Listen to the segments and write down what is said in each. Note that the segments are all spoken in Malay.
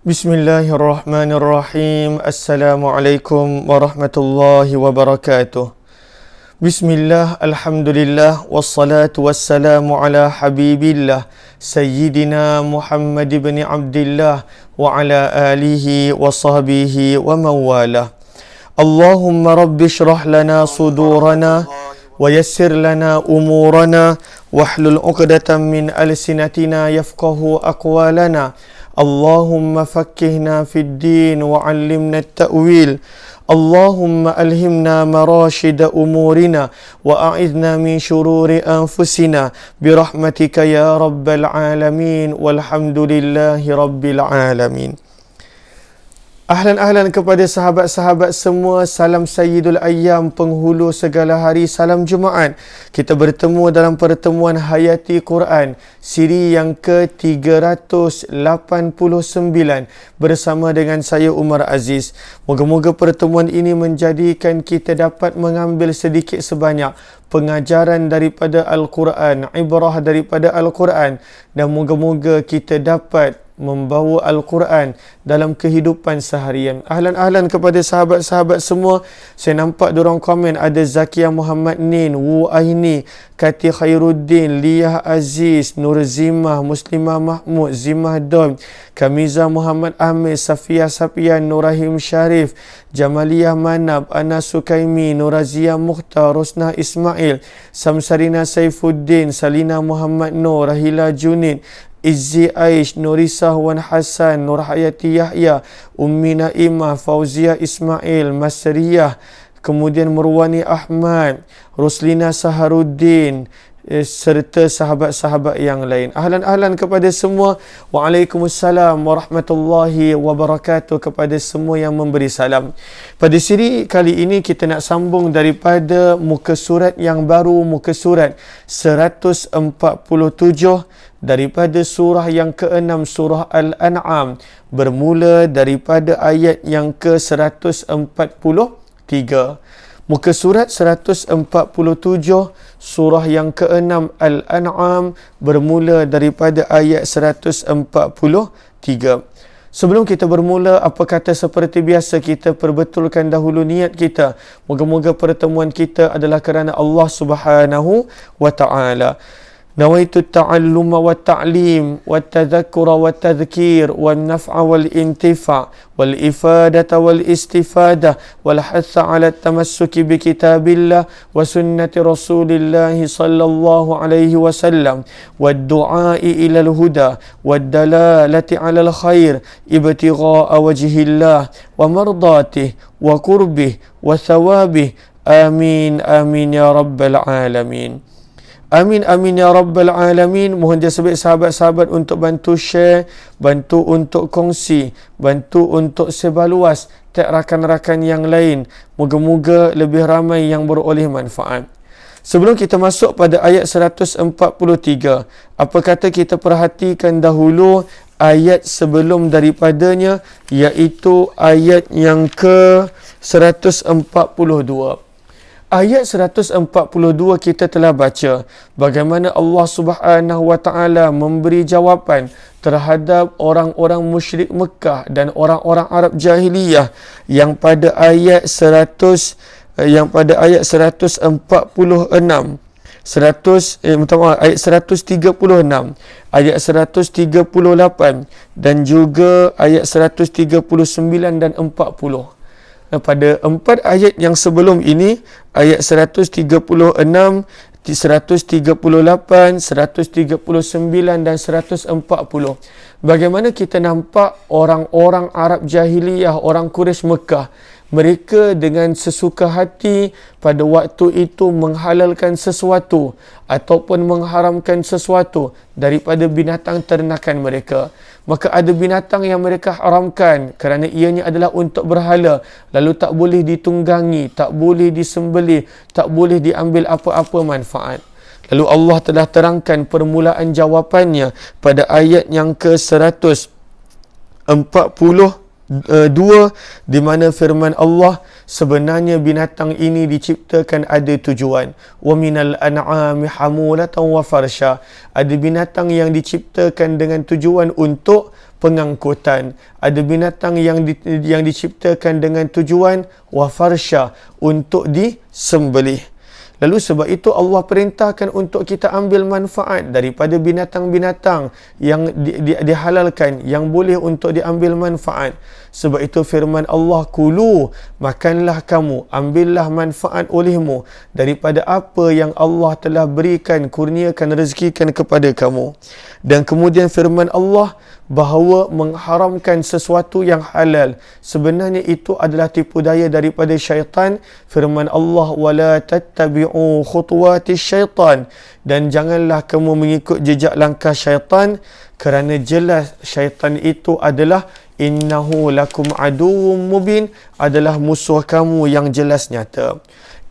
Bismillahirrahmanirrahim. Assalamualaikum warahmatullahi wabarakatuh. Bismillah, alhamdulillah, wassalatu wassalamu ala habibillah Sayyidina Muhammad ibn Abdillah wa ala alihi wa sahbihi wa mawalah. Allahumma rabbi syrah lana sudurana wa yassir lana umurana wahlul uqdatan min alsinatina yafqahu aqwalana. Allahumma fakkihna fid din wa 'allimna at-ta'wil. Allahumma alhimna marashida umurina wa a'idna min shururi anfusina birahmatika ya rabbal alamin walhamdulillahi rabbil alamin. Ahlan kepada sahabat-sahabat semua. Salam Sayyidul Ayyam, penghulu segala hari. Salam Jumaat. Kita bertemu dalam pertemuan Hayati Quran siri yang ke-389 bersama dengan saya Umar Aziz. Moga-moga pertemuan ini menjadikan kita dapat mengambil sedikit sebanyak pengajaran daripada Al-Quran, ibrah daripada Al-Quran, dan moga-moga kita dapat membawa Al-Quran dalam kehidupan seharian. Ahlan kepada sahabat-sahabat semua. Saya nampak diorang komen, ada Zakia Muhammad Nin, Wu Aini, Kati Khairuddin, Liyah Aziz, Nur Zimah, Muslimah Mahmud, Zimah Don, Kamiza Muhammad Amir, Safia Sapian, Nurahim Syarif, Jamaliyah Manab, Ana Sukaimi, Nurazia Mukhtar, Rosnah Ismail, Samsarina Saifuddin, Salina Muhammad Nur, Rahila Junid, Izzi Aish, Nurisah Wan Hassan, Nur Hayati Yahya, Ummi Naimah, Fauzia Ismail, Masriyah, kemudian Murwani Ahmad, Ruslina Saharuddin, serta sahabat-sahabat yang lain. Ahlan kepada semua. Waalaikumsalam warahmatullahi wabarakatuh kepada semua yang memberi salam. Pada siri kali ini kita nak sambung daripada muka surat yang baru, muka surat 147 daripada surah yang ke-6, surah Al-An'am, bermula daripada ayat yang ke-143. Muka surat 147 surah yang ke-6 Al-An'am bermula daripada ayat 143. Sebelum kita bermula, apa kata seperti biasa, kita perbetulkan dahulu niat kita. Moga-moga pertemuan kita adalah kerana Allah Subhanahu wa ta'ala. Nawaitu ta'alluma wa ta'lim wa tadhakkura wa tadhkir wa naf'a wal intifa' wal ifadata wal istifada wal hatha ala tamassuki bi kitabillah wa sunnati rasulillah sallallahu alaihi wasallam wa du'ai ila al huda wa dalalati ala al khair ibtigha'a wajhillah wa mardatihi wa qurbih wa thawabih. Amin amin ya rabbal alamin. Amin amin ya rabbal alamin. Mohon jasabik sahabat-sahabat untuk bantu share, bantu untuk kongsi, bantu untuk sebar luas tak rakan-rakan yang lain. Moga-moga lebih ramai yang beroleh manfaat. Sebelum kita masuk pada ayat 143, apa kata kita perhatikan dahulu ayat sebelum daripadanya, iaitu ayat yang ke 142. Ayat 142 kita telah baca bagaimana Allah Subhanahu wa ta'ala memberi jawapan terhadap orang-orang musyrik Mekah dan orang-orang Arab jahiliyah yang pada ayat 136, ayat 136, ayat 138 dan juga ayat 139 dan 40. Pada 4 ayat yang sebelum ini, ayat 136, 138, 139 dan 140, bagaimana kita nampak orang-orang Arab jahiliyah, orang Quraisy Mekah, mereka dengan sesuka hati pada waktu itu menghalalkan sesuatu ataupun mengharamkan sesuatu daripada binatang ternakan mereka. Maka ada binatang yang mereka haramkan kerana ianya adalah untuk berhala, lalu tak boleh ditunggangi, tak boleh disembelih, tak boleh diambil apa-apa manfaat. Lalu Allah telah terangkan permulaan jawapannya pada ayat yang ke-142, di mana firman Allah, sebenarnya binatang ini diciptakan ada tujuan. Wa minal an'ami hamulatan wa farsha. Ada binatang yang diciptakan dengan tujuan untuk pengangkutan. Ada binatang yang diciptakan dengan tujuan wa farsha, untuk disembelih. Lalu sebab itu Allah perintahkan untuk kita ambil manfaat daripada binatang-binatang yang dihalalkan, yang boleh untuk diambil manfaat. Sebab itu firman Allah, kulu, makanlah kamu, ambillah manfaat olehmu daripada apa yang Allah telah berikan, kurniakan, rezekikan kepada kamu. Dan kemudian firman Allah bahawa mengharamkan sesuatu yang halal, sebenarnya itu adalah tipu daya daripada syaitan. Firman Allah, wala tattabi'u khutuwatis syaitan, dan janganlah kamu mengikut jejak langkah syaitan, kerana jelas syaitan itu adalah innahu lakum aduwwum mubin, adalah musuh kamu yang jelas nyata.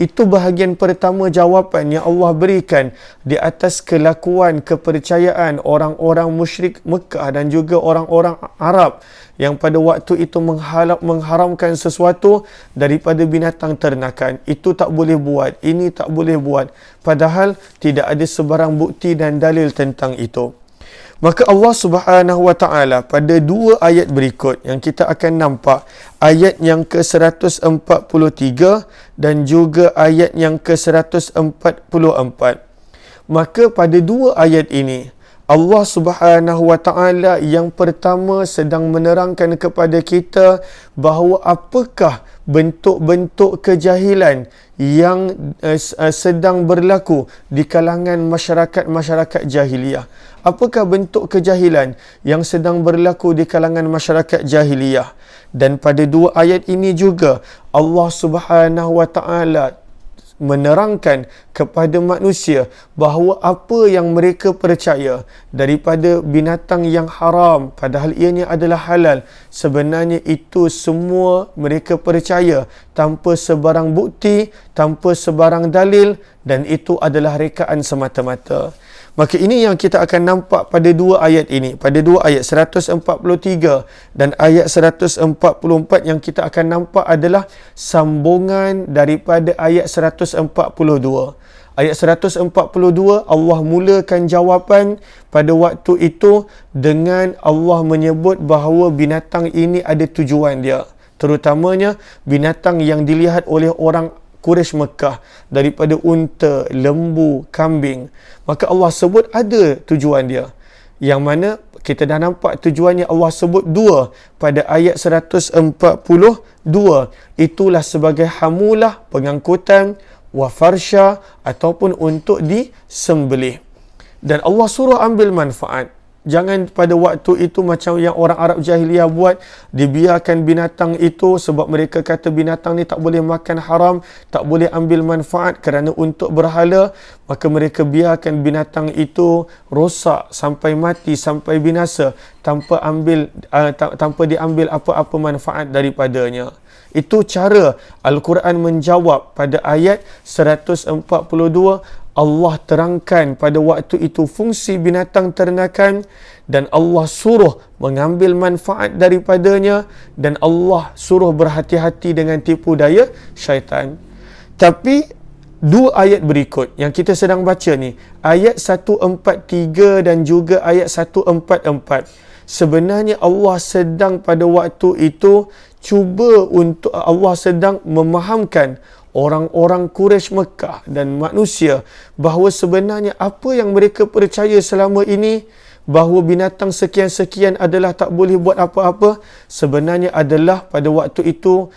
Itu bahagian pertama jawapan yang Allah berikan di atas kelakuan kepercayaan orang-orang musyrik Mekah dan juga orang-orang Arab yang pada waktu itu mengharamkan sesuatu daripada binatang ternakan. Itu tak boleh buat, ini tak boleh buat, padahal tidak ada sebarang bukti dan dalil tentang itu. Maka Allah Subhanahu wa taala pada dua ayat berikut yang kita akan nampak, ayat yang ke-143 dan juga ayat yang ke-144. Maka pada dua ayat ini Allah Subhanahu wa taala yang pertama sedang menerangkan kepada kita bahawa apakah bentuk-bentuk kejahilan yang sedang berlaku di kalangan masyarakat jahiliyah. Apakah bentuk kejahilan yang sedang berlaku di kalangan masyarakat jahiliyah? Dan pada dua ayat ini juga Allah Subhanahu wa taala menerangkan kepada manusia bahawa apa yang mereka percaya daripada binatang yang haram padahal ianya adalah halal, sebenarnya itu semua mereka percaya tanpa sebarang bukti, tanpa sebarang dalil, dan itu adalah rekaan semata-mata. Maka ini yang kita akan nampak pada dua ayat ini, pada dua ayat 143 dan ayat 144 yang kita akan nampak adalah sambungan daripada ayat 142. Ayat 142 Allah mulakan jawapan pada waktu itu dengan Allah menyebut bahawa binatang ini ada tujuan dia, terutamanya binatang yang dilihat oleh orang Quraisy Mekah daripada unta, lembu, kambing. Maka Allah sebut ada tujuan dia, yang mana kita dah nampak tujuannya Allah sebut dua pada ayat 142. Itulah sebagai hamulah, pengangkutan, wa farsha, ataupun untuk disembelih. Dan Allah suruh ambil manfaat. Jangan pada waktu itu macam yang orang Arab jahiliyah buat, dibiarkan binatang itu sebab mereka kata binatang ni tak boleh makan haram, tak boleh ambil manfaat kerana untuk berhala, maka mereka biarkan binatang itu rosak sampai mati, sampai binasa tanpa diambil apa-apa manfaat daripadanya. Itu cara Al-Quran menjawab pada ayat 142. Allah terangkan pada waktu itu fungsi binatang ternakan dan Allah suruh mengambil manfaat daripadanya dan Allah suruh berhati-hati dengan tipu daya syaitan. Tapi dua ayat berikut yang kita sedang baca ni, ayat 143 dan juga ayat 144, sebenarnya Allah sedang pada waktu itu Allah sedang memahamkan orang-orang Quraisy Mekah dan manusia bahawa sebenarnya apa yang mereka percaya selama ini, bahawa binatang sekian-sekian adalah tak boleh buat apa-apa, sebenarnya adalah pada waktu itu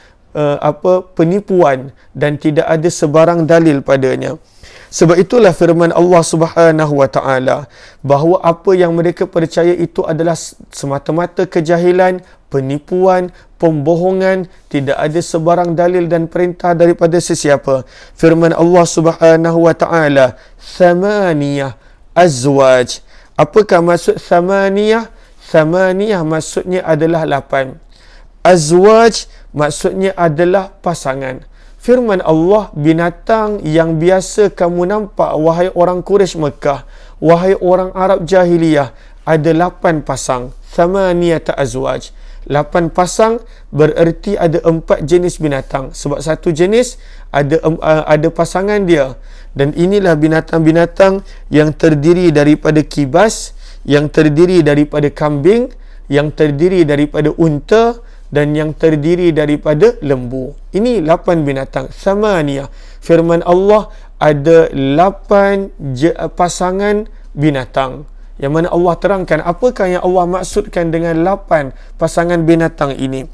penipuan dan tidak ada sebarang dalil padanya. Sebab itulah firman Allah Subhanahu wa taala bahawa apa yang mereka percaya itu adalah semata-mata kejahilan, penipuan, pembohongan, tidak ada sebarang dalil dan perintah daripada sesiapa. Firman Allah Subhanahu wa taala, thamaniyah azwaj. Apakah maksud thamaniyah? Thamaniyah maksudnya adalah 8. Azwaj maksudnya adalah pasangan. Firman Allah, binatang yang biasa kamu nampak wahai orang Quraisy Mekah, wahai orang Arab jahiliyah, ada 8 pasang. Thamaniyata azwaj. 8 pasang bererti ada 4 jenis binatang. Sebab satu jenis ada pasangan dia. Dan inilah binatang-binatang yang terdiri daripada kibas, yang terdiri daripada kambing, yang terdiri daripada unta, dan yang terdiri daripada lembu. Ini 8 binatang. Samaniyah. Firman Allah, ada 8 pasangan binatang. Yang mana Allah terangkan apakah yang Allah maksudkan dengan 8 pasangan binatang ini.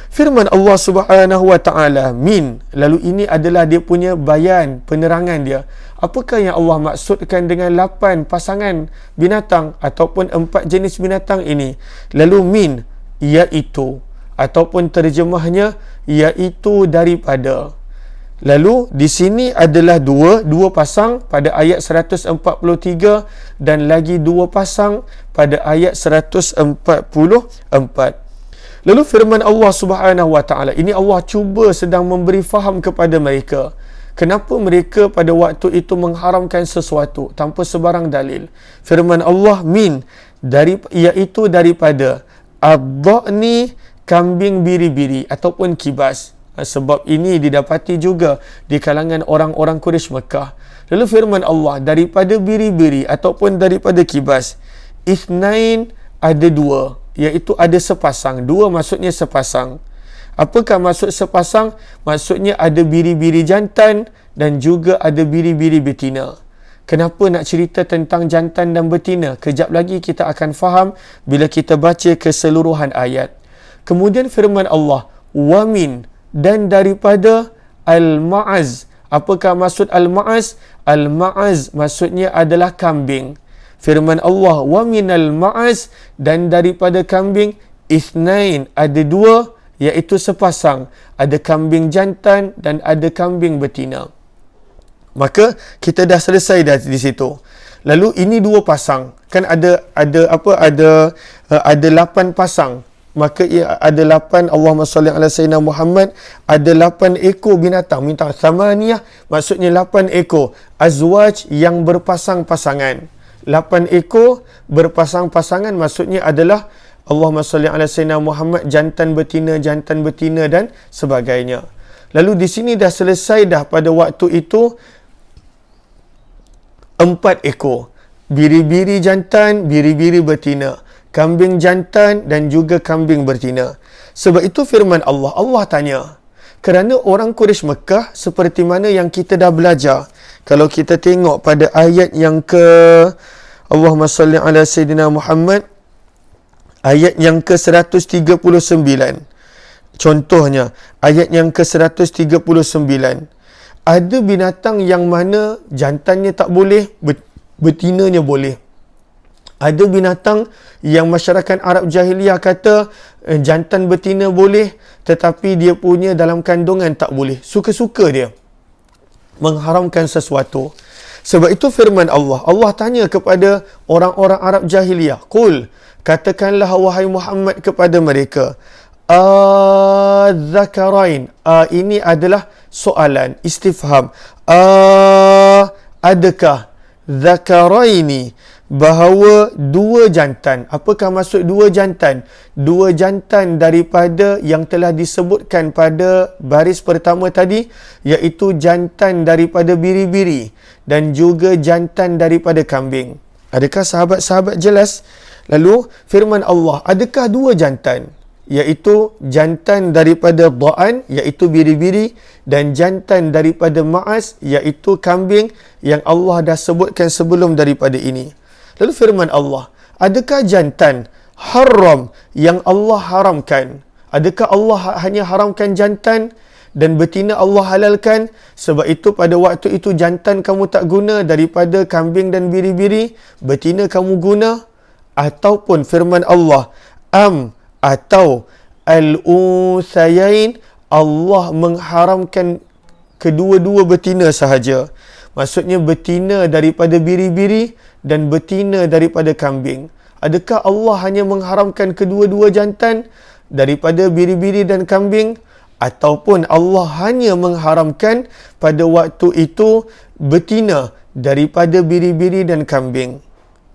Firman Allah Subhanahu wa taala, min, lalu ini adalah dia punya bayan, penerangan dia. Apakah yang Allah maksudkan dengan 8 pasangan binatang ataupun 4 jenis binatang ini? Lalu min, iaitu, ataupun terjemahnya iaitu daripada. Lalu di sini adalah dua pasang pada ayat 143 dan lagi 2 pasang pada ayat 144. Lalu firman Allah Subhanahu wa taala, ini Allah cuba sedang memberi faham kepada mereka. Kenapa mereka pada waktu itu mengharamkan sesuatu tanpa sebarang dalil? Firman Allah, min, iaitu daripada ad-dha'ni, kambing biri-biri ataupun kibas. Sebab ini didapati juga di kalangan orang-orang Quraisy Mekah. Lalu firman Allah, daripada biri-biri ataupun daripada kibas, ithnain, ada 2, iaitu ada sepasang. 2 maksudnya sepasang. Apakah maksud sepasang? Maksudnya ada biri-biri jantan dan juga ada biri-biri betina. Kenapa nak cerita tentang jantan dan betina? Kejap lagi kita akan faham bila kita baca keseluruhan ayat. Kemudian firman Allah, wamin, dan daripada al-ma'az. Apakah maksud al-ma'az? Al-ma'az maksudnya adalah kambing. Firman Allah, wa minal ma'az, dan daripada kambing, ithnain, ada 2, iaitu sepasang. Ada kambing jantan dan ada kambing betina. Maka kita dah selesai dah di situ. Lalu ini 2 pasang. Kan ada 8 pasang. Maka ia ada 8, Allahumma salli ala sayyidina Muhammad, ada 8 ekor binatang. Minta samaniyah, maksudnya 8 ekor. Azwaj, yang berpasang-pasangan. 8 ekor berpasang-pasangan maksudnya adalah Allahumma salli ala sayyidina Muhammad, jantan betina dan sebagainya. Lalu di sini dah selesai dah pada waktu itu 4 ekor. Biri-biri jantan, biri-biri betina. Kambing jantan dan juga kambing betina. Sebab itu firman Allah, Allah tanya, kerana orang Quraisy Mekah seperti mana yang kita dah belajar. Kalau kita tengok pada ayat yang Allahumma salli ala sayyidina Muhammad, ayat yang ke-139. Contohnya, ayat yang ke-139. Ada binatang yang mana jantannya tak boleh, betinanya boleh. Ada binatang yang masyarakat Arab Jahiliyah kata jantan betina boleh, tetapi dia punya dalam kandungan tak boleh. Suka-suka dia mengharamkan sesuatu. Sebab itu firman Allah, Allah tanya kepada orang-orang Arab Jahiliyah, qul, katakanlah wahai Muhammad kepada mereka, az-zakarain, ini adalah soalan, istifham, adakah zakaraini, bahawa 2 jantan. Apakah maksud 2 jantan? 2 jantan daripada yang telah disebutkan pada baris pertama tadi, iaitu jantan daripada biri-biri dan juga jantan daripada kambing. Adakah sahabat-sahabat jelas? Lalu firman Allah, adakah 2 jantan? Iaitu jantan daripada dha'an, iaitu biri-biri, dan jantan daripada ma'az, iaitu kambing yang Allah dah sebutkan sebelum daripada ini. Lalu firman Allah, adakah jantan haram yang Allah haramkan? Adakah Allah hanya haramkan jantan dan betina Allah halalkan? Sebab itu pada waktu itu jantan kamu tak guna daripada kambing dan biri-biri, betina kamu guna. Ataupun firman Allah, atau al-unsayain, Allah mengharamkan kedua-dua betina sahaja. Maksudnya betina daripada biri-biri dan betina daripada kambing. Adakah Allah hanya mengharamkan kedua-dua jantan daripada biri-biri dan kambing? Ataupun Allah hanya mengharamkan pada waktu itu betina daripada biri-biri dan kambing?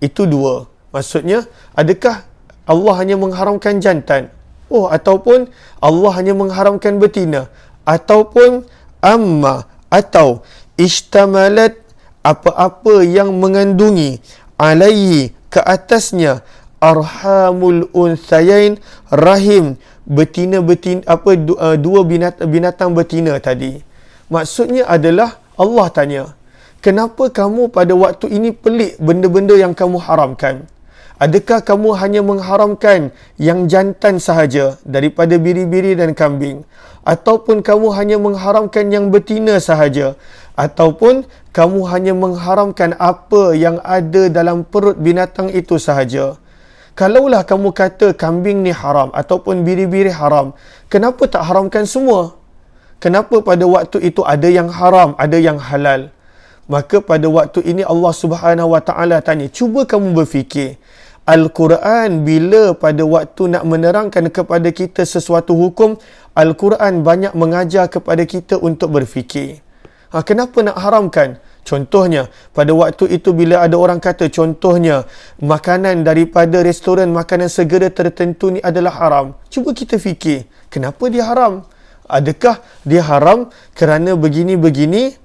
Itu 2. Maksudnya, adakah Allah hanya mengharamkan jantan? Oh, ataupun Allah hanya mengharamkan betina, ataupun amma, atau ishtamalat, apa-apa yang mengandungi, alaihi, ke atasnya, arhamul unthayain, rahim betina-betina, dua binatang betina tadi. Maksudnya adalah Allah tanya, kenapa kamu pada waktu ini pelik benda-benda yang kamu haramkan? Adakah kamu hanya mengharamkan yang jantan sahaja daripada biri-biri dan kambing? Ataupun kamu hanya mengharamkan yang betina sahaja? Ataupun kamu hanya mengharamkan apa yang ada dalam perut binatang itu sahaja? Kalaulah kamu kata kambing ni haram ataupun biri-biri haram, kenapa tak haramkan semua? Kenapa pada waktu itu ada yang haram, ada yang halal? Maka pada waktu ini Allah Subhanahu Wa Taala tanya, cuba kamu berfikir, Al-Quran bila pada waktu nak menerangkan kepada kita sesuatu hukum, Al-Quran banyak mengajar kepada kita untuk berfikir. Kenapa nak haramkan? Contohnya, pada waktu itu bila ada orang kata, contohnya, makanan daripada restoran makanan segera tertentu ni adalah haram. Cuba kita fikir, kenapa dia haram? Adakah dia haram kerana begini-begini?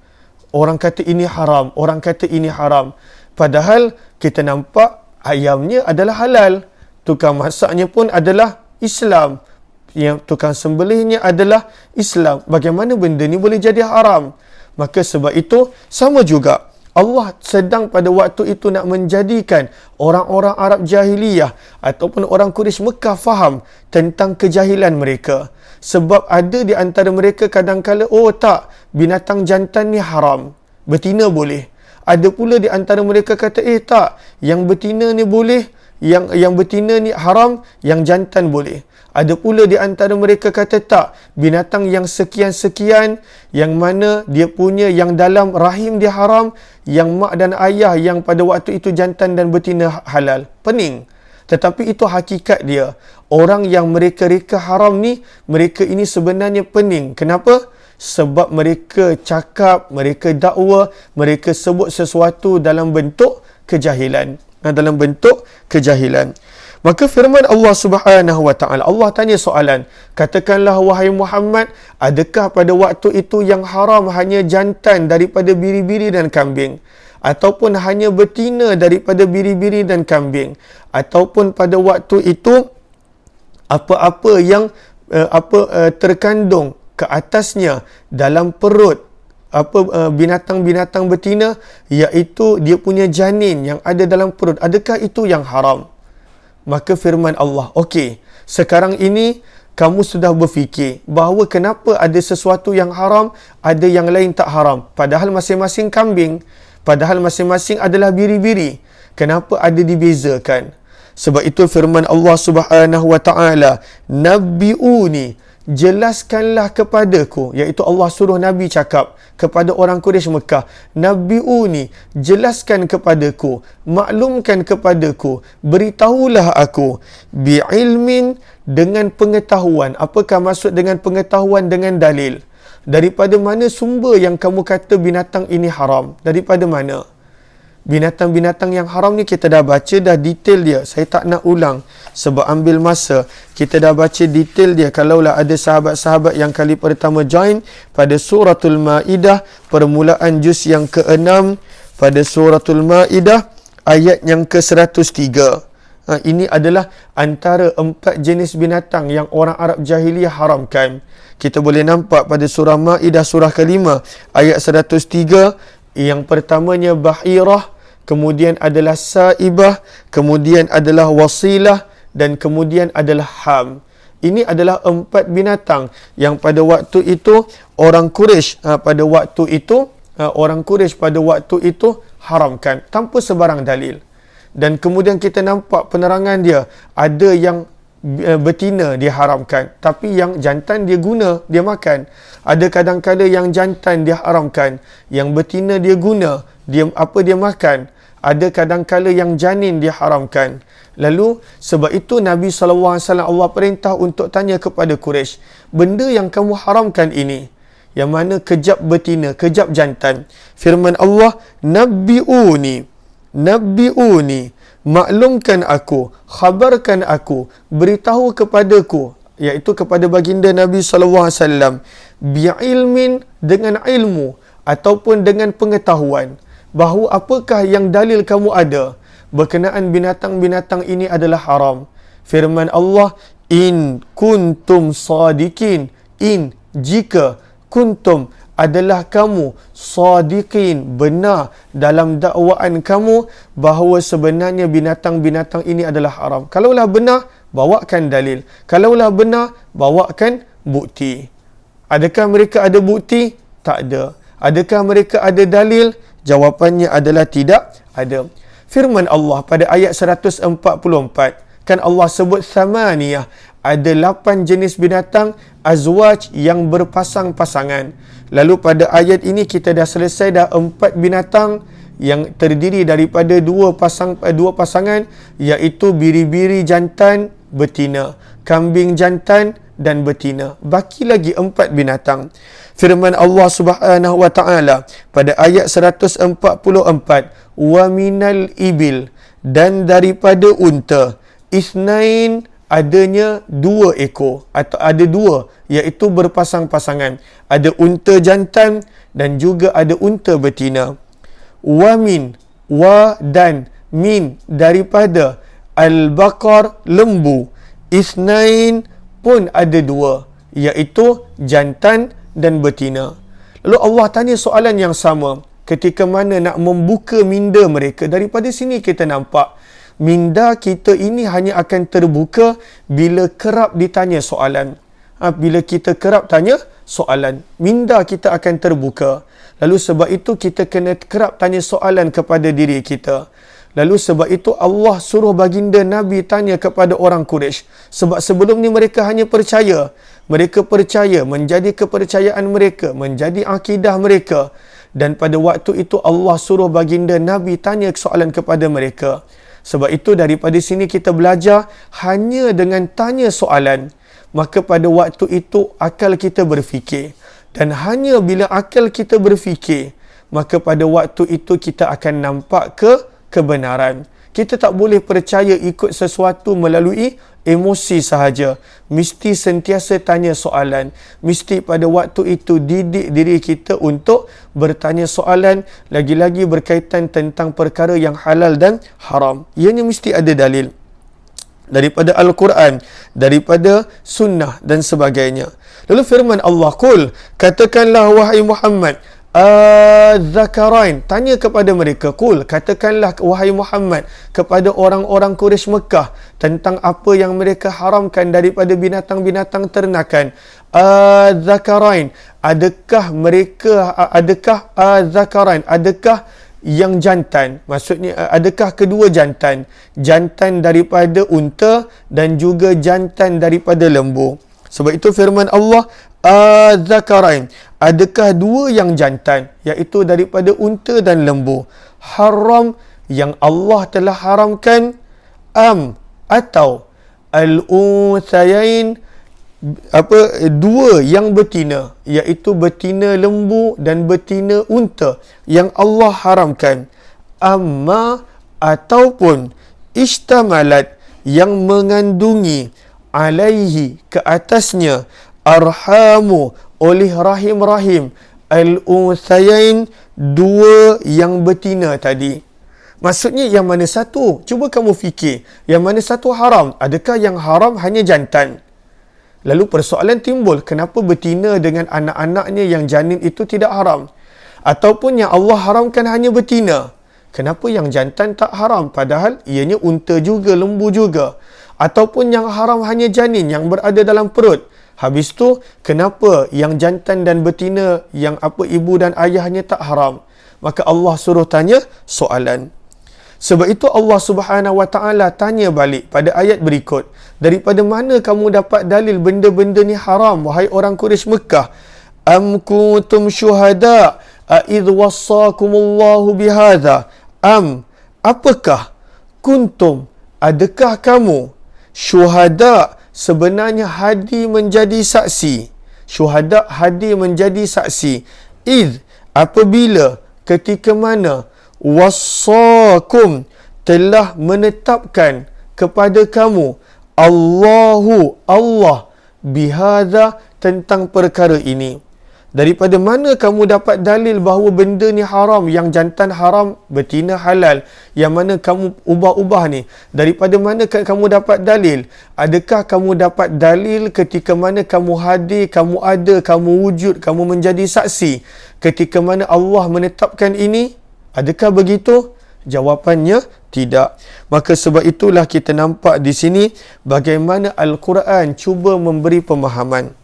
Orang kata ini haram, orang kata ini haram. Padahal kita nampak ayamnya adalah halal. Tukang masaknya pun adalah Islam. Yang tukang sembelihnya adalah Islam. Bagaimana benda ni boleh jadi haram? Maka sebab itu, sama juga. Allah sedang pada waktu itu nak menjadikan orang-orang Arab jahiliyah ataupun orang Quraisy Mekah faham tentang kejahilan mereka. Sebab ada di antara mereka kadang-kala, oh tak, binatang jantan ni haram, betina boleh. Ada pula di antara mereka kata, tak, yang betina ni boleh, yang betina ni haram, yang jantan boleh. Ada pula di antara mereka kata tak, binatang yang sekian-sekian, yang mana dia punya yang dalam rahim dia haram, yang mak dan ayah yang pada waktu itu jantan dan betina halal. Pening. Tetapi itu hakikat dia. Orang yang mereka reka haram ni, mereka ini sebenarnya pening. Kenapa? Sebab mereka cakap, mereka dakwa, mereka sebut sesuatu dalam bentuk kejahilan. Dalam bentuk kejahilan. Maka firman Allah Subhanahu Wa Taala, Allah tanya soalan, katakanlah wahai Muhammad, adakah pada waktu itu yang haram hanya jantan daripada biri-biri dan kambing? Ataupun hanya betina daripada biri-biri dan kambing? Ataupun pada waktu itu apa-apa yang terkandung ke atasnya dalam perut binatang-binatang betina, iaitu dia punya janin yang ada dalam perut, adakah itu yang haram? Maka firman Allah, okey, sekarang ini kamu sudah berfikir bahawa kenapa ada sesuatu yang haram, ada yang lain tak haram. Padahal masing-masing kambing, padahal masing-masing adalah biri-biri. Kenapa ada dibezakan? Sebab itu firman Allah Subhanahu Wa Taala, Nabbi'uni, jelaskanlah kepadaku, iaitu Allah suruh Nabi cakap kepada orang Quraisy Mekah, Nabbi'uni, jelaskan kepadaku, maklumkan kepadaku, beritahulah aku, bi'ilmin, dengan pengetahuan. Apakah maksud dengan pengetahuan? Dengan dalil. Daripada mana sumber yang kamu kata binatang ini haram? Daripada mana? Binatang-binatang yang haram ni kita dah baca dah detail dia. Saya tak nak ulang sebab ambil masa. Kita dah baca detail dia. Kalaulah ada sahabat-sahabat yang kali pertama join pada suratul Maidah, permulaan juz yang ke-6, pada suratul Maidah ayat yang ke-103. Ini adalah antara 4 jenis binatang yang orang Arab jahiliyah haramkan. Kita boleh nampak pada surah Maidah surah ke-5 ayat 103. Yang pertamanya bahirah, kemudian adalah saibah, kemudian adalah wasilah, dan kemudian adalah ham. Ini adalah 4 binatang yang pada waktu itu orang Quraisy pada waktu itu haramkan tanpa sebarang dalil. Dan kemudian kita nampak penerangan dia, ada yang betina diharamkan, tapi yang jantan dia guna, dia makan. Ada kadang-kala yang jantan dia haramkan, yang betina dia guna, dia makan. Ada kadang-kala yang janin dia haramkan. Lalu sebab itu Nabi SAW Allah perintah untuk tanya kepada Quraisy, benda yang kamu haramkan ini, yang mana kejap betina, kejap jantan. Firman Allah, Nabbi'uni, maklumkan aku, khabarkan aku, beritahu kepadaku, iaitu kepada baginda Nabi SAW, bi'ilmin, dengan ilmu ataupun dengan pengetahuan, bahawa apakah yang dalil kamu ada berkenaan binatang-binatang ini adalah haram. Firman Allah, in kuntum sadiqin, in, jika, kuntum, adalah kamu sadiqin, benar dalam dakwaan kamu bahawa sebenarnya binatang-binatang ini adalah haram. Kalaulah benar, bawakan dalil. Kalaulah benar, bawakan bukti. Adakah mereka ada bukti? Tak ada. Adakah mereka ada dalil? Jawapannya adalah tidak ada. Firman Allah pada ayat 144, kan Allah sebut thamaniyah, ada 8 jenis binatang azwaj yang berpasang-pasangan. Lalu pada ayat ini kita dah selesai dah 4 binatang yang terdiri daripada dua pasangan, iaitu biri-biri jantan betina, kambing jantan dan betina. Baki lagi 4 binatang. Firman Allah Subhanahu wa taala pada ayat 144, wa minal ibil, dan daripada unta, isnain, adanya 2 ekor atau ada 2, iaitu berpasang-pasangan. Ada unta jantan dan juga ada unta betina. Wa min, wa dan min, daripada al-baqar, lembu, isnain, pun ada 2, iaitu jantan dan betina. Lalu Allah tanya soalan yang sama ketika mana nak membuka minda mereka. Daripada sini kita nampak minda kita ini hanya akan terbuka bila kerap ditanya soalan. Bila kita kerap tanya soalan, minda kita akan terbuka. Lalu sebab itu kita kena kerap tanya soalan kepada diri kita. Lalu sebab itu Allah suruh baginda Nabi tanya kepada orang Quraisy. Sebab sebelum ni mereka hanya percaya. Mereka percaya, menjadi kepercayaan mereka, menjadi akidah mereka. Dan pada waktu itu Allah suruh baginda Nabi tanya soalan kepada mereka. Sebab itu daripada sini kita belajar hanya dengan tanya soalan, maka pada waktu itu akal kita berfikir. Dan hanya bila akal kita berfikir, maka pada waktu itu kita akan nampak kebenaran. Kita tak boleh percaya ikut sesuatu melalui emosi sahaja. Mesti sentiasa tanya soalan. Mesti pada waktu itu didik diri kita untuk bertanya soalan, lagi-lagi berkaitan tentang perkara yang halal dan haram. Ianya mesti ada dalil daripada Al-Quran, daripada sunnah dan sebagainya. Lalu firman Allah, qul, katakanlah wahai Muhammad, az-zakarain, tanya kepada mereka, qul, katakanlah wahai Muhammad kepada orang-orang Quraisy Mekah tentang apa yang mereka haramkan daripada binatang-binatang ternakan. Az-zakarain, adakah az-zakarain, adakah yang jantan, maksudnya adakah kedua jantan, jantan daripada unta dan juga jantan daripada lembu. Sebab itu firman Allah, az-zakarain, adakah 2 yang jantan, iaitu daripada unta dan lembu, haram, yang Allah telah haramkan, am, atau al-unthayain, 2 yang betina, iaitu betina lembu dan betina unta yang Allah haramkan, amma, ataupun ishtamalat, yang mengandungi, alaihi, ke atasnya, arhamu, oleh rahim-rahim, al-unthayain, 2 yang betina tadi. Maksudnya yang mana satu? Cuba kamu fikir, yang mana satu haram? Adakah yang haram hanya jantan? Lalu persoalan timbul, kenapa betina dengan anak-anaknya yang janin itu tidak haram? Ataupun yang Allah haramkan hanya betina, kenapa yang jantan tak haram? Padahal ianya unta juga, lembu juga. Ataupun yang haram hanya janin yang berada dalam perut. Habis tu, kenapa yang jantan dan betina yang ibu dan ayahnya tak haram? Maka Allah suruh tanya soalan. Sebab itu Allah Subhanahu wa taala tanya balik pada ayat berikut, daripada mana kamu dapat dalil benda-benda ni haram, wahai orang Quraisy Mekah? Am kuntum syuhada id wassakumullahu bihadza? Am, apakah, kuntum, adakah kamu, syuhada, sebenarnya hadir menjadi saksi, syuhada hadir menjadi saksi, id, apabila, ketika mana, wassakum, telah menetapkan kepada kamu, Allahu, Allah, bihadza, tentang perkara ini. Daripada mana kamu dapat dalil bahawa benda ni haram, yang jantan haram, betina halal, yang mana kamu ubah-ubah ni? Daripada mana kamu dapat dalil? Adakah kamu dapat dalil ketika mana kamu hadir, kamu ada, kamu wujud, kamu menjadi saksi ketika mana Allah menetapkan ini? Adakah begitu? Jawapannya tidak. Maka sebab itulah kita nampak di sini bagaimana Al-Quran cuba memberi pemahaman.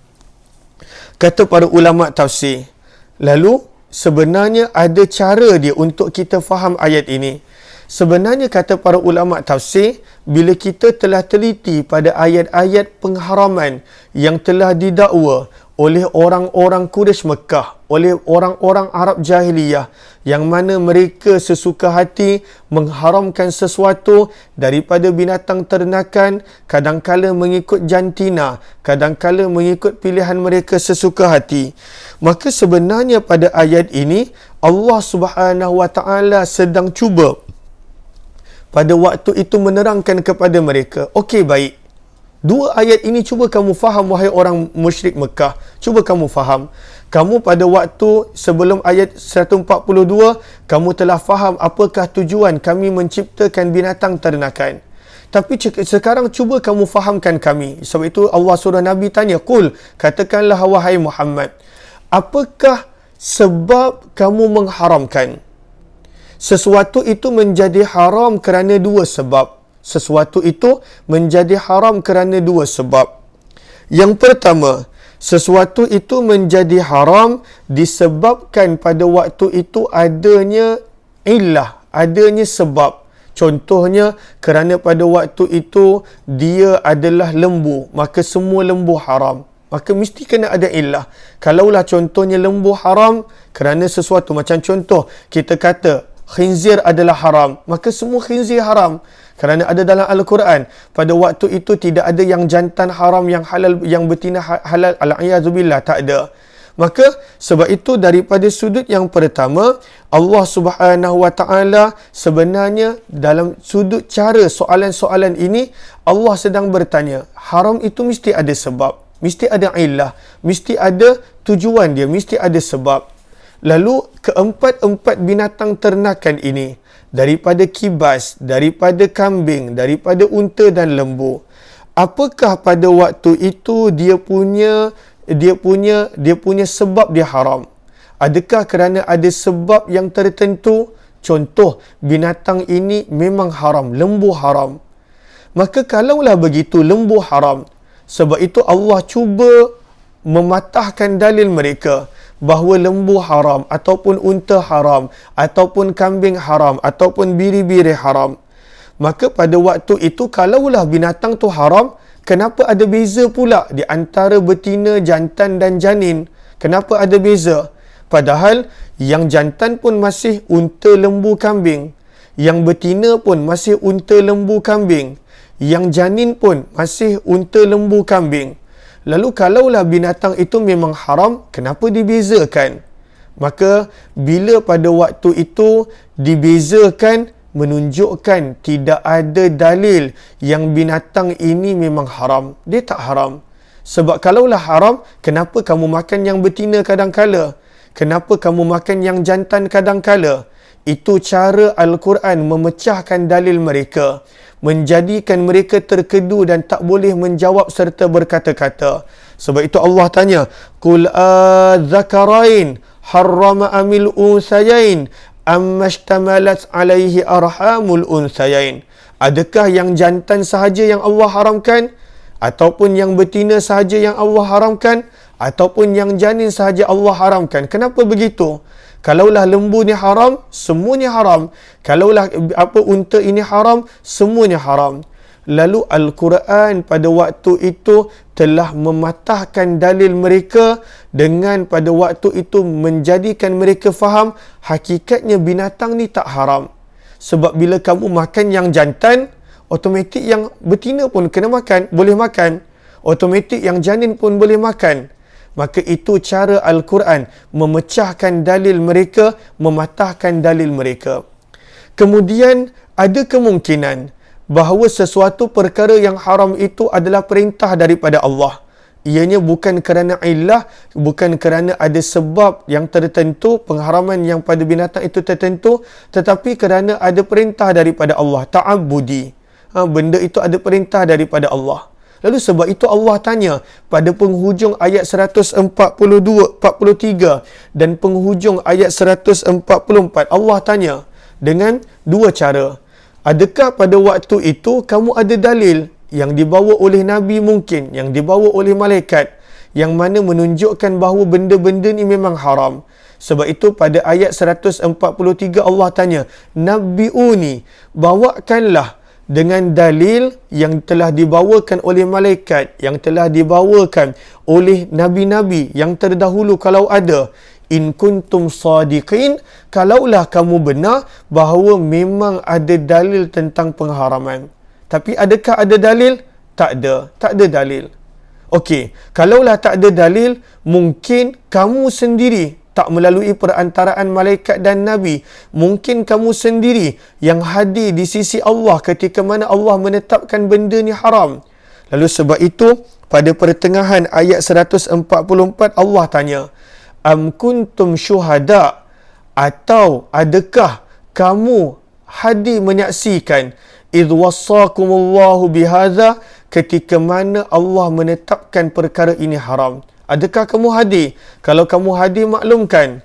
Kata para ulama tafsir, lalu sebenarnya ada cara dia untuk kita faham ayat ini. Sebenarnya kata para ulama tafsir, bila kita telah teliti pada ayat-ayat pengharaman yang telah didakwa oleh orang-orang Quraisy Mekah, oleh orang-orang Arab Jahiliyah, yang mana mereka sesuka hati mengharamkan sesuatu daripada binatang ternakan, kadangkala mengikut jantina, kadangkala mengikut pilihan mereka sesuka hati. Maka sebenarnya pada ayat ini, Allah Subhanahu Wa Taala sedang cuba pada waktu itu menerangkan kepada mereka, okey, baik, dua ayat ini cuba kamu faham, wahai orang musyrik Mekah. Cuba kamu faham. Kamu pada waktu sebelum ayat 142, kamu telah faham apakah tujuan kami menciptakan binatang ternakan. Tapi sekarang cuba kamu fahamkan kami. Sebab itu Allah suruh Nabi tanya, Qul, katakanlah wahai Muhammad, apakah sebab kamu mengharamkan? Sesuatu itu menjadi haram kerana dua sebab. Sesuatu itu menjadi haram kerana dua sebab. Yang pertama, sesuatu itu menjadi haram disebabkan pada waktu itu adanya illah, adanya sebab. Contohnya, kerana pada waktu itu dia adalah lembu, maka semua lembu haram. Maka mesti kena ada illah. Kalaulah contohnya lembu haram kerana sesuatu, macam contoh kita kata khinzir adalah haram, maka semua khinzir haram. Kerana ada dalam Al-Quran, pada waktu itu tidak ada yang jantan haram, yang halal, yang betina halal, al-iyazubillah, tak ada. Maka sebab itu daripada sudut yang pertama, Allah Subhanahu Wa Taala sebenarnya dalam sudut cara soalan-soalan ini, Allah sedang bertanya, haram itu mesti ada sebab, mesti ada illah, mesti ada tujuan dia, mesti ada sebab. Lalu keempat-empat binatang ternakan ini, daripada kibas, daripada kambing, daripada unta dan lembu, apakah pada waktu itu dia punya sebab dia haram? Adakah kerana ada sebab yang tertentu? Contoh, binatang ini memang haram, lembu haram. Maka kalaulah begitu, lembu haram, sebab itu Allah cuba mematahkan dalil mereka bahawa lembu haram, ataupun unta haram, ataupun kambing haram, ataupun biri-biri haram. Maka pada waktu itu, kalaulah binatang tu haram, kenapa ada beza pula di antara betina, jantan dan janin? Kenapa ada beza? Padahal yang jantan pun masih unta, lembu, kambing. Yang betina pun masih unta, lembu, kambing. Yang janin pun masih unta, lembu, kambing. Lalu kalaulah binatang itu memang haram, kenapa dibezakan? Maka bila pada waktu itu dibezakan, menunjukkan tidak ada dalil yang binatang ini memang haram. Dia tak haram. Sebab kalaulah haram, kenapa kamu makan yang betina kadang-kala? Kenapa kamu makan yang jantan kadang-kala? Itu cara Al-Quran memecahkan dalil mereka, menjadikan mereka terkedu dan tak boleh menjawab serta berkata-kata. Sebab itu Allah tanya, Qul adzakarain harrama amil unsayain amma ishtamalat alaihi arhamul unsayain. Adakah yang jantan sahaja yang Allah haramkan? Ataupun yang betina sahaja yang Allah haramkan? Ataupun yang janin sahaja Allah haramkan? Kenapa begitu? Kalaulah lembu ni haram, semuanya haram. Kalaulah unta ini haram, semuanya haram. Lalu Al-Quran pada waktu itu telah mematahkan dalil mereka dengan pada waktu itu menjadikan mereka faham hakikatnya binatang ni tak haram. Sebab bila kamu makan yang jantan, automatik yang betina pun kena makan, boleh makan. Automatik yang janin pun boleh makan. Maka itu cara Al-Quran memecahkan dalil mereka, mematahkan dalil mereka. Kemudian ada kemungkinan bahawa sesuatu perkara yang haram itu adalah perintah daripada Allah. ianya bukan kerana illah, bukan kerana ada sebab yang tertentu, pengharaman yang pada binatang itu tertentu, tetapi kerana ada perintah daripada Allah, ta'abbudi. Benda itu ada perintah daripada Allah. Lalu sebab itu Allah tanya pada penghujung ayat 142-43 dan penghujung ayat 144, Allah tanya dengan dua cara. Adakah pada waktu itu kamu ada dalil yang dibawa oleh Nabi mungkin, yang dibawa oleh malaikat, yang mana menunjukkan bahawa benda-benda ni memang haram? Sebab itu pada ayat 143 Allah tanya, Nabi'uni, bawakanlah dengan dalil yang telah dibawakan oleh malaikat, yang telah dibawakan oleh nabi-nabi yang terdahulu kalau ada. In kuntum sadiqin, kalaulah kamu benar bahawa memang ada dalil tentang pengharaman. Tapi adakah ada dalil? Tak ada dalil. Okey, kalaulah tak ada dalil, mungkin kamu sendiri tak melalui perantaraan malaikat dan Nabi. Mungkin kamu sendiri yang hadir di sisi Allah ketika mana Allah menetapkan benda ni haram. Lalu sebab itu, pada pertengahan ayat 144 Allah tanya, Am kuntum syuhada, atau adakah kamu hadir menyaksikan idh wassakumullahu bihadza, ketika mana Allah menetapkan perkara ini haram. Adakah kamu hadir? Kalau kamu hadir, maklumkan.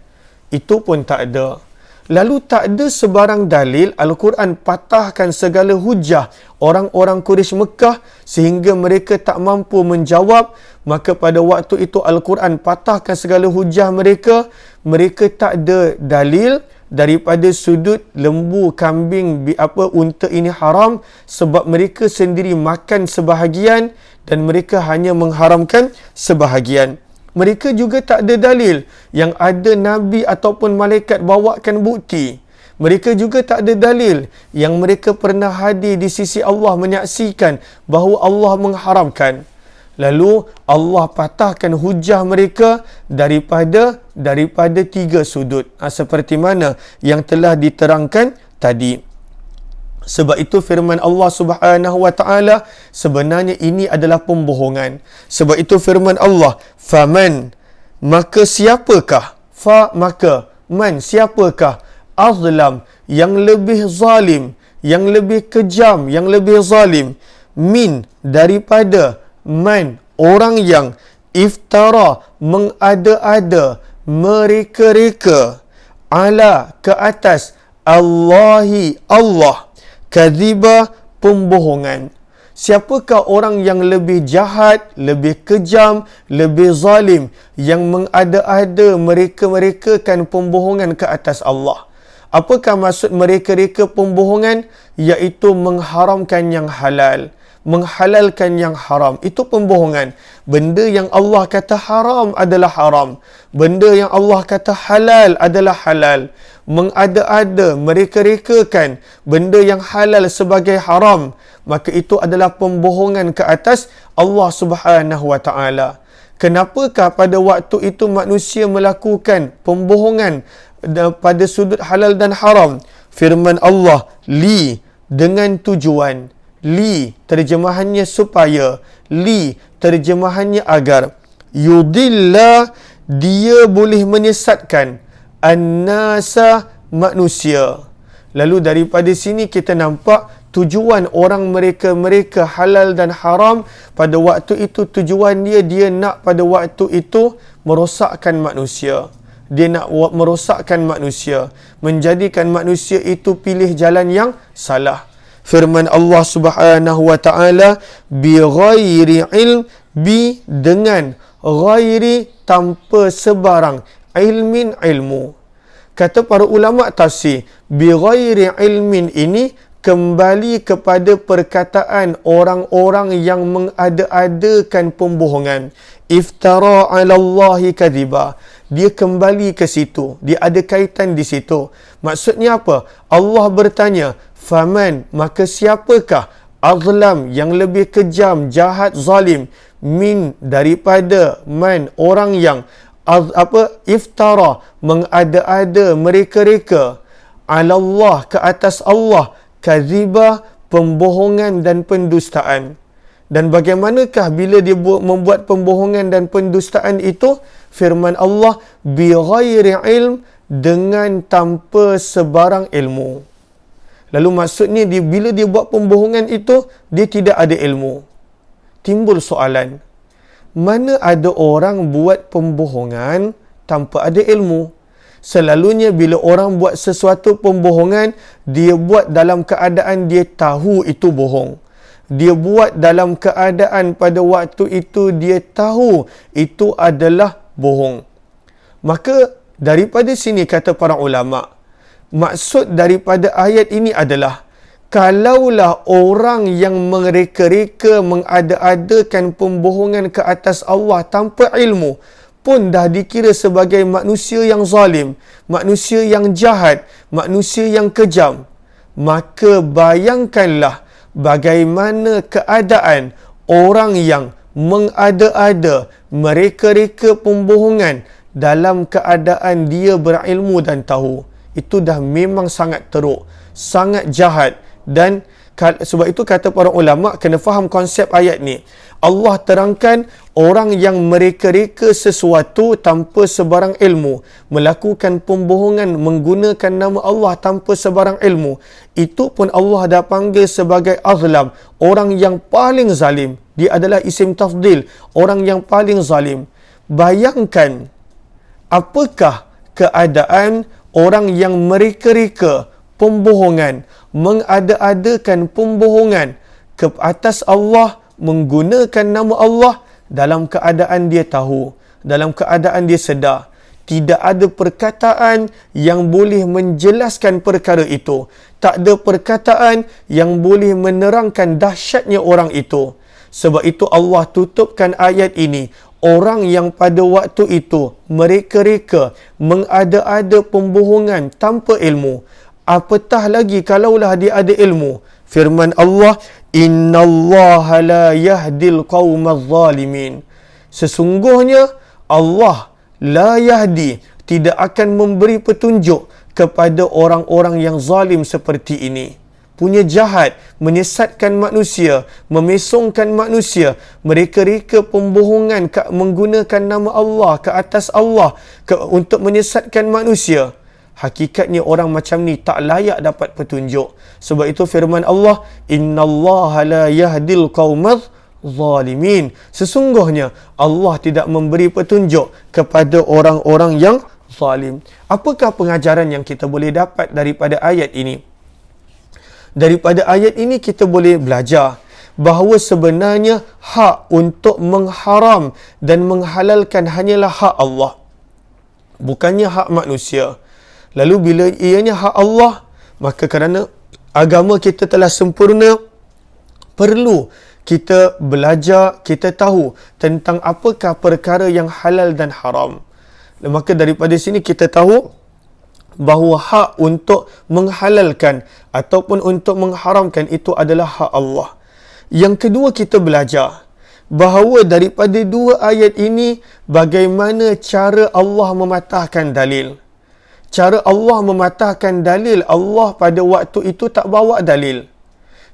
Itu pun tak ada. Lalu tak ada sebarang dalil. Al-Quran patahkan segala hujah orang-orang Quraisy Mekah sehingga mereka tak mampu menjawab. Maka pada waktu itu Al-Quran patahkan segala hujah mereka. Mereka tak ada dalil daripada sudut lembu, kambing, unta ini haram sebab mereka sendiri makan sebahagian dan mereka hanya mengharamkan sebahagian. Mereka juga tak ada dalil yang ada Nabi ataupun malaikat bawakan bukti. Mereka juga tak ada dalil yang mereka pernah hadir di sisi Allah menyaksikan bahawa Allah mengharamkan. Lalu Allah patahkan hujah mereka daripada tiga sudut. Seperti mana yang telah diterangkan tadi. Sebab itu firman Allah Subhanahu wa taala sebenarnya ini adalah pembohongan. Sebab itu firman Allah, faman, maka siapakah, maka man, siapakah, azlam, yang lebih zalim, yang lebih kejam, yang lebih zalim, min, daripada man, orang yang iftara, mengada-ada, mereka-reka, ala, ke atas, Allahi, Allah, kadhiba, pembohongan. Siapakah orang yang lebih jahat, lebih kejam, lebih zalim, yang mengada-ada, mereka-merekakan pembohongan ke atas Allah? Apakah maksud mereka-reka pembohongan? Iaitu mengharamkan yang halal, menghalalkan yang haram. Itu pembohongan. Benda yang Allah kata haram adalah haram. Benda yang Allah kata halal adalah halal. Mengada-ada, mereka-rekakan benda yang halal sebagai haram, maka itu adalah pembohongan ke atas Allah Subhanahu wa taala. Kenapakah pada waktu itu manusia melakukan pembohongan pada sudut halal dan haram? Firman Allah, li, dengan tujuan. Li, terjemahannya supaya. Li, terjemahannya agar. Yudillah, dia boleh menyesatkan an-nasa, manusia. Lalu daripada sini kita nampak tujuan orang mereka halal dan haram pada waktu itu, tujuan dia nak pada waktu itu merosakkan manusia. Dia nak merosakkan manusia, menjadikan manusia itu pilih jalan yang salah. Firman Allah Subhanahu wa taala, bi ghairi ilm, bi, dengan, ghairi, tanpa sebarang, ilmin, ilmu. Kata para ulama tafsir, bi ghairi ilmin ini kembali kepada perkataan orang-orang yang mengada-adakan pembohongan. Iftara 'ala Allahi kadhiba. Dia kembali ke situ. Dia ada kaitan di situ. Maksudnya apa? Allah bertanya, faman, maka siapakah, azlam, yang lebih kejam, jahat, zalim, min, daripada man, orang yang iftara, mengada-ada, mereka-reka, 'ala Allah, ke atas Allah, kadhiba, pembohongan dan pendustaan. Dan bagaimanakah bila dia membuat pembohongan dan pendustaan itu? Firman Allah, bighairi ilm, dengan tanpa sebarang ilmu. Lalu maksudnya bila dia buat pembohongan itu, dia tidak ada ilmu. Timbul soalan, mana ada orang buat pembohongan tanpa ada ilmu? Selalunya bila orang buat sesuatu pembohongan, dia buat dalam keadaan dia tahu itu bohong. Dia buat dalam keadaan pada waktu itu dia tahu itu adalah bohong. Maka daripada sini kata para ulama, maksud daripada ayat ini adalah, kalaulah orang yang mereka-reka mengada-adakan pembohongan ke atas Allah tanpa ilmu pun dah dikira sebagai manusia yang zalim, manusia yang jahat, manusia yang kejam, maka bayangkanlah bagaimana keadaan orang yang mengada-ada, mereka-reka pembohongan dalam keadaan dia berilmu dan tahu. Itu dah memang sangat teruk, sangat jahat. Dan sebab itu kata para ulama, kena faham konsep ayat ni. Allah terangkan orang yang mereka-reka sesuatu tanpa sebarang ilmu, melakukan pembohongan menggunakan nama Allah tanpa sebarang ilmu, itu pun Allah dah panggil sebagai azlam, orang yang paling zalim. Dia adalah isim tafdil, orang yang paling zalim. Bayangkan apakah keadaan orang yang mereka-reka pembohongan, mengada-adakan pembohongan ke atas Allah, menggunakan nama Allah dalam keadaan dia tahu, dalam keadaan dia sedar. Tidak ada perkataan yang boleh menjelaskan perkara itu. Tak ada perkataan yang boleh menerangkan dahsyatnya orang itu. Sebab itu Allah tutupkan ayat ini. Orang yang pada waktu itu mereka-reka mengada-ada pembohongan tanpa ilmu, apatah lagi kalaulah dia ada ilmu. Firman Allah, innallaha la yahdil qaumadh zalimin. Sesungguhnya Allah la yahdi, tidak akan memberi petunjuk kepada orang-orang yang zalim seperti ini. Punya jahat, menyesatkan manusia, memesongkan manusia, mereka-reka pembohongan menggunakan nama Allah ke atas Allah untuk menyesatkan manusia. Hakikatnya orang macam ni tak layak dapat petunjuk. Sebab itu firman Allah, innallaha la yahdil qaumadh zalimin. Sesungguhnya Allah tidak memberi petunjuk kepada orang-orang yang zalim. Apakah pengajaran yang kita boleh dapat daripada ayat ini? Daripada ayat ini kita boleh belajar bahawa sebenarnya hak untuk mengharam dan menghalalkan hanyalah hak Allah, bukannya hak manusia. Lalu bila ianya hak Allah, maka kerana agama kita telah sempurna, perlu kita belajar, kita tahu tentang apakah perkara yang halal dan haram. Maka daripada sini kita tahu bahawa hak untuk menghalalkan ataupun untuk mengharamkan itu adalah hak Allah. Yang kedua, kita belajar bahawa daripada dua ayat ini, bagaimana cara Allah mematahkan dalil. Cara Allah mematahkan dalil, Allah pada waktu itu tak bawa dalil.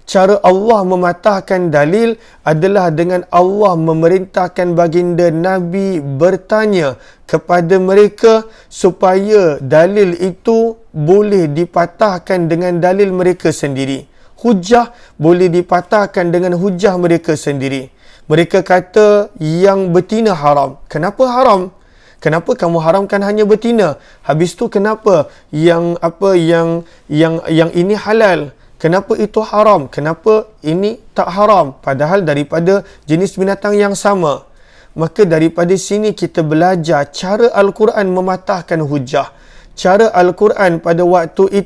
Cara Allah mematahkan dalil adalah dengan Allah memerintahkan baginda Nabi bertanya kepada mereka supaya dalil itu boleh dipatahkan dengan dalil mereka sendiri. Hujah boleh dipatahkan dengan hujah mereka sendiri. Mereka kata yang betina haram. Kenapa haram? Kenapa kamu haramkan hanya betina? Habis tu kenapa yang ini halal? Kenapa itu haram? Kenapa ini tak haram? Padahal daripada jenis binatang yang sama. Maka daripada sini kita belajar cara Al-Quran mematahkan hujah. Cara Al-Quran pada waktu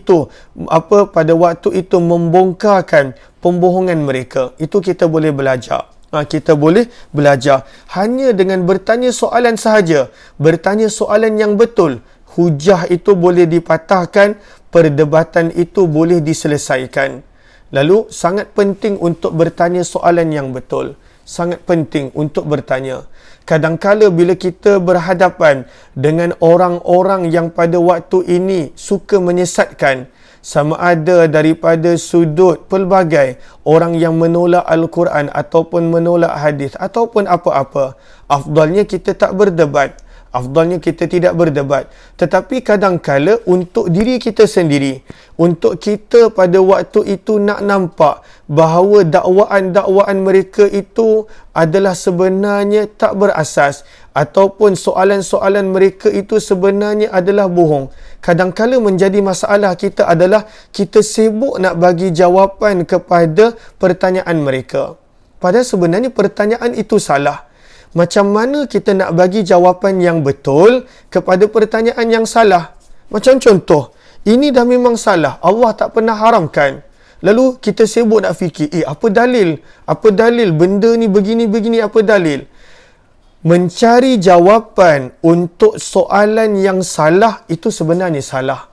itu membongkarkan pembohongan mereka. Itu kita boleh belajar. Kita boleh belajar hanya dengan bertanya soalan sahaja. Bertanya soalan yang betul, hujah itu boleh dipatahkan, perdebatan itu boleh diselesaikan. Lalu sangat penting untuk bertanya soalan yang betul. Sangat penting untuk bertanya. Kadang-kala bila kita berhadapan dengan orang-orang yang pada waktu ini suka menyesatkan, sama ada daripada sudut pelbagai orang yang menolak Al-Quran ataupun menolak hadis ataupun apa-apa, afdalnya kita tak berdebat. Afdalnya kita tidak berdebat. Tetapi kadangkala untuk diri kita sendiri, untuk kita pada waktu itu nak nampak bahawa dakwaan-dakwaan mereka itu adalah sebenarnya tak berasas, ataupun soalan-soalan mereka itu sebenarnya adalah bohong. Kadangkala menjadi masalah kita adalah kita sibuk nak bagi jawapan kepada pertanyaan mereka. Padahal sebenarnya pertanyaan itu salah. Macam mana kita nak bagi jawapan yang betul kepada pertanyaan yang salah? Macam contoh, ini dah memang salah, Allah tak pernah haramkan. Lalu kita sibuk nak fikir, apa dalil? Apa dalil? Benda ni begini-begini, apa dalil? Mencari jawapan untuk soalan yang salah itu sebenarnya salah.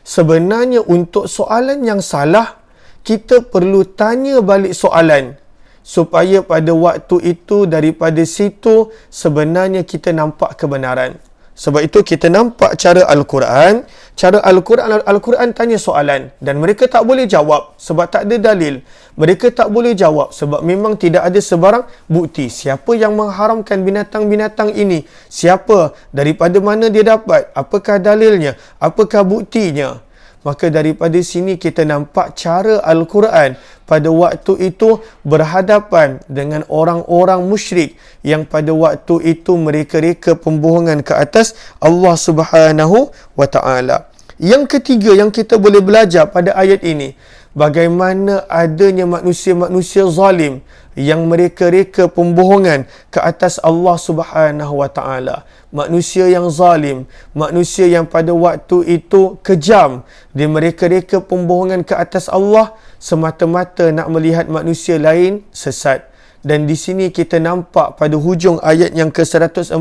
Sebenarnya untuk soalan yang salah, kita perlu tanya balik soalan. Supaya pada waktu itu daripada situ sebenarnya kita nampak kebenaran. Sebab itu kita nampak cara Al-Quran. Cara Al-Quran tanya soalan dan mereka tak boleh jawab sebab tak ada dalil. Mereka tak boleh jawab sebab memang tidak ada sebarang bukti. Siapa yang mengharamkan binatang-binatang ini? Siapa? Daripada mana dia dapat? Apakah dalilnya? Apakah buktinya? Maka daripada sini kita nampak cara Al-Quran pada waktu itu berhadapan dengan orang-orang musyrik yang pada waktu itu mereka reka pembohongan ke atas Allah Subhanahu wa Ta'ala. Yang ketiga yang kita boleh belajar pada ayat ini, bagaimana adanya manusia-manusia zalim yang mereka reka pembohongan ke atas Allah Subhanahu wa Ta'ala. Manusia yang zalim, manusia yang pada waktu itu kejam, dia mereka reka pembohongan ke atas Allah semata-mata nak melihat manusia lain sesat. Dan di sini kita nampak pada hujung ayat yang ke-144,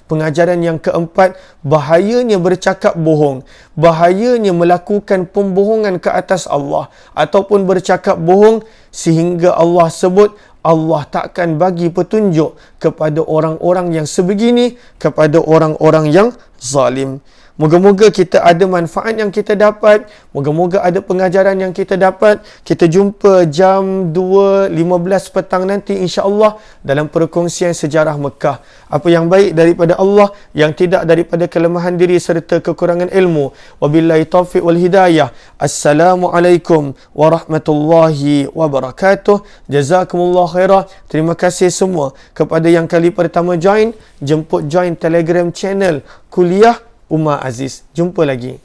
pengajaran yang keempat, bahayanya bercakap bohong, bahayanya melakukan pembohongan ke atas Allah ataupun bercakap bohong, sehingga Allah sebut Allah takkan bagi petunjuk kepada orang-orang yang sebegini, kepada orang-orang yang zalim. Moga-moga kita ada manfaat yang kita dapat. Moga-moga ada pengajaran yang kita dapat. Kita jumpa jam 2.15 petang nanti insya-Allah dalam perkongsian sejarah Mekah. Apa yang baik daripada Allah, yang tidak daripada kelemahan diri serta kekurangan ilmu. Wabillahi taufiq wal hidayah. Assalamualaikum warahmatullahi wabarakatuh. Jazakumullah khairah. Terima kasih semua kepada yang kali pertama join. Jemput join Telegram channel Kuliah Umar Aziz. Jumpa lagi.